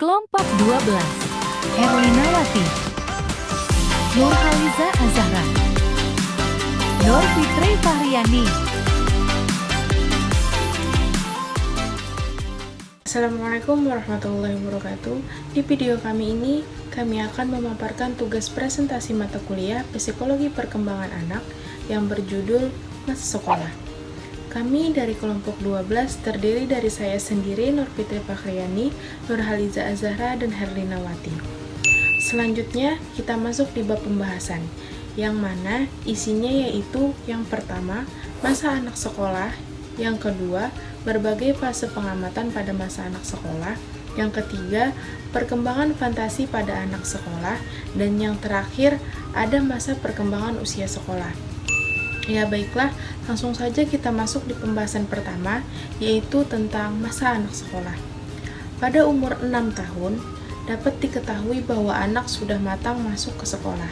Kelompok 12, Herlinawati, Nurhaliza Azahra, Nur Fitri Fahriani. Assalamualaikum warahmatullahi wabarakatuh. Di video kami ini, kami akan memaparkan tugas presentasi mata kuliah Psikologi Perkembangan Anak yang berjudul Masa Sekolah. Kami dari kelompok 12 terdiri dari saya sendiri, Nur Fitri Fahriani, Nurhaliza Azahra, dan Herlinawati. Selanjutnya, kita masuk di bab pembahasan, yang mana isinya yaitu yang pertama, masa anak sekolah, yang kedua, berbagai fase pengamatan pada masa anak sekolah, yang ketiga, perkembangan fantasi pada anak sekolah, dan yang terakhir, ada masa perkembangan usia sekolah. Ya baiklah, langsung saja kita masuk di pembahasan pertama, yaitu tentang masa anak sekolah. Pada umur 6 tahun, dapat diketahui bahwa anak sudah matang masuk ke sekolah,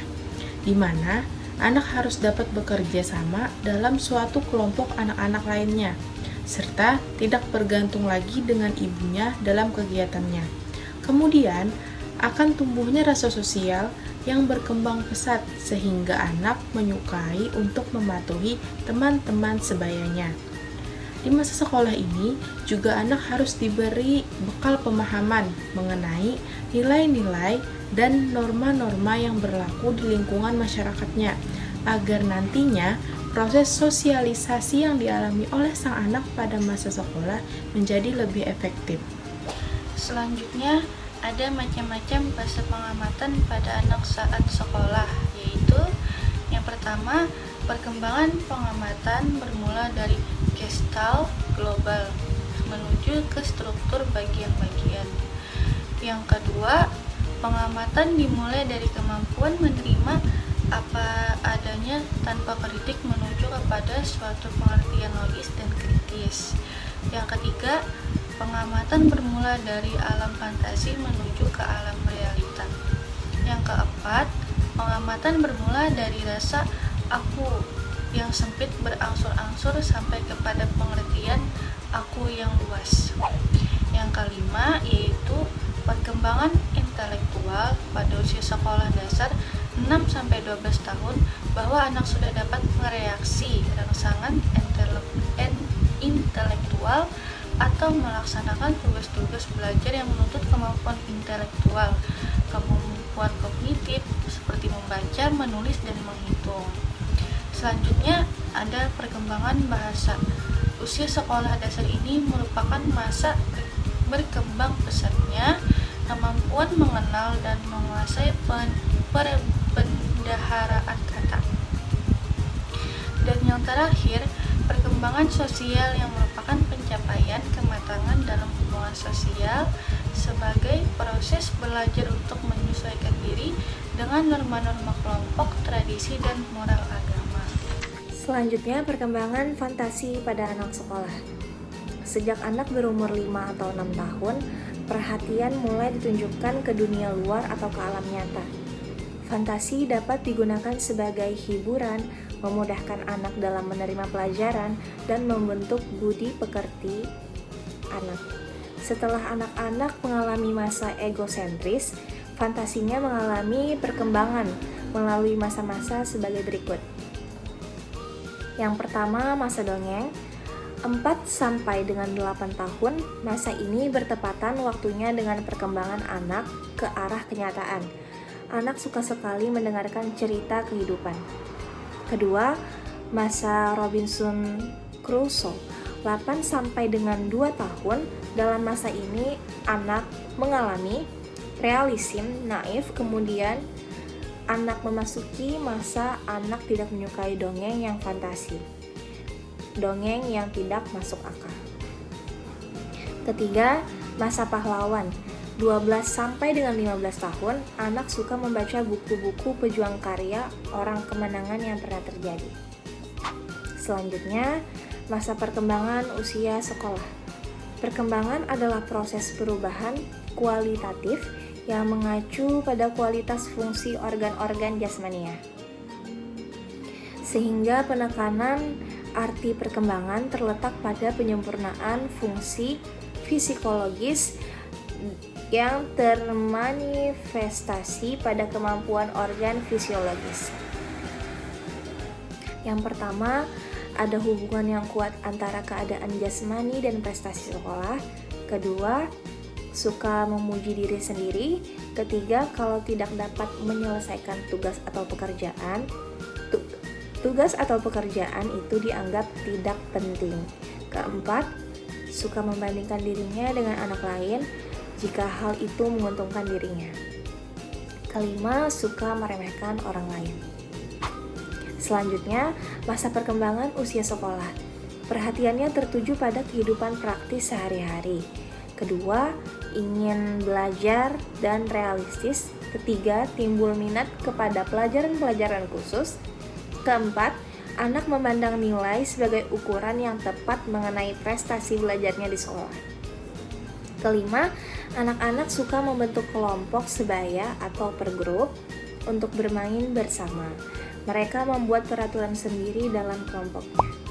di mana anak harus dapat bekerja sama dalam suatu kelompok anak-anak lainnya, serta tidak bergantung lagi dengan ibunya dalam kegiatannya. Kemudian, akan tumbuhnya rasa sosial yang berkembang pesat sehingga anak menyukai untuk mematuhi teman-teman sebayanya. Di masa sekolah ini juga anak harus diberi bekal pemahaman mengenai nilai-nilai dan norma-norma yang berlaku di lingkungan masyarakatnya agar nantinya proses sosialisasi yang dialami oleh sang anak pada masa sekolah menjadi lebih efektif. Selanjutnya, ada macam-macam fase pengamatan pada anak saat sekolah, yaitu yang pertama, perkembangan pengamatan bermula dari gestalt global menuju ke struktur bagian-bagian. Yang kedua, pengamatan dimulai dari kemampuan menerima apa adanya tanpa kritik menuju kepada suatu pengertian logis dan kritis. Yang ketiga, pengamatan bermula dari alam fantasi menuju ke alam realita. Yang keempat, pengamatan bermula dari rasa aku yang sempit berangsur-angsur sampai kepada pengertian aku yang luas. Yang kelima, yaitu perkembangan intelektual pada usia sekolah dasar 6-12 tahun, bahwa anak sudah dapat mereaksi rangsangan intelektual atau melaksanakan tugas-tugas belajar yang menuntut kemampuan intelektual, kemampuan kognitif seperti membaca, menulis, dan menghitung. Selanjutnya ada perkembangan bahasa. Usia sekolah dasar ini merupakan masa berkembang pesatnya kemampuan mengenal dan menguasai perbendaharaan kata. Dan yang terakhir, perkembangan sosial yang merupakan pencapaian kematangan dalam hubungan sosial sebagai proses belajar untuk menyesuaikan diri dengan norma-norma kelompok, tradisi, dan moral agama. Selanjutnya, perkembangan fantasi pada anak sekolah. Sejak anak berumur 5 atau 6 tahun, perhatian mulai ditunjukkan ke dunia luar atau ke alam nyata. Fantasi dapat digunakan sebagai hiburan, memudahkan anak dalam menerima pelajaran, dan membentuk budi pekerti anak. Setelah anak-anak mengalami masa egosentris, fantasinya mengalami perkembangan melalui masa-masa sebagai berikut. Yang pertama, masa dongeng. 4 sampai dengan 8 tahun, masa ini bertepatan waktunya dengan perkembangan anak ke arah kenyataan. Anak suka sekali mendengarkan cerita kehidupan. Kedua, masa Robinson Crusoe. 8 sampai dengan 2 tahun, dalam masa ini anak mengalami realisme naif, kemudian anak memasuki masa anak tidak menyukai dongeng yang fantasi, dongeng yang tidak masuk akal. Ketiga, masa pahlawan. 12 sampai dengan 15 tahun, anak suka membaca buku-buku pejuang karya orang kemenangan yang pernah terjadi. Selanjutnya, masa perkembangan usia sekolah. Perkembangan adalah proses perubahan kualitatif yang mengacu pada kualitas fungsi organ-organ jasmania. Sehingga penekanan arti perkembangan terletak pada penyempurnaan fungsi fisikologis yang termanifestasi pada kemampuan organ fisiologis. Yang pertama, ada hubungan yang kuat antara keadaan jasmani dan prestasi sekolah. Kedua, suka memuji diri sendiri. Ketiga, kalau tidak dapat menyelesaikan tugas atau pekerjaan itu dianggap tidak penting. Keempat, suka membandingkan dirinya dengan anak lain jika hal itu menguntungkan dirinya. Kelima, suka meremehkan orang lain. Selanjutnya, masa perkembangan usia sekolah. Perhatiannya tertuju pada kehidupan praktis sehari-hari. Kedua, ingin belajar dan realistis. Ketiga, timbul minat kepada pelajaran-pelajaran khusus. Keempat, anak memandang nilai sebagai ukuran yang tepat mengenai prestasi belajarnya di sekolah. Kelima, anak-anak suka membentuk kelompok sebaya atau pergrup untuk bermain bersama. Mereka membuat peraturan sendiri dalam kelompoknya.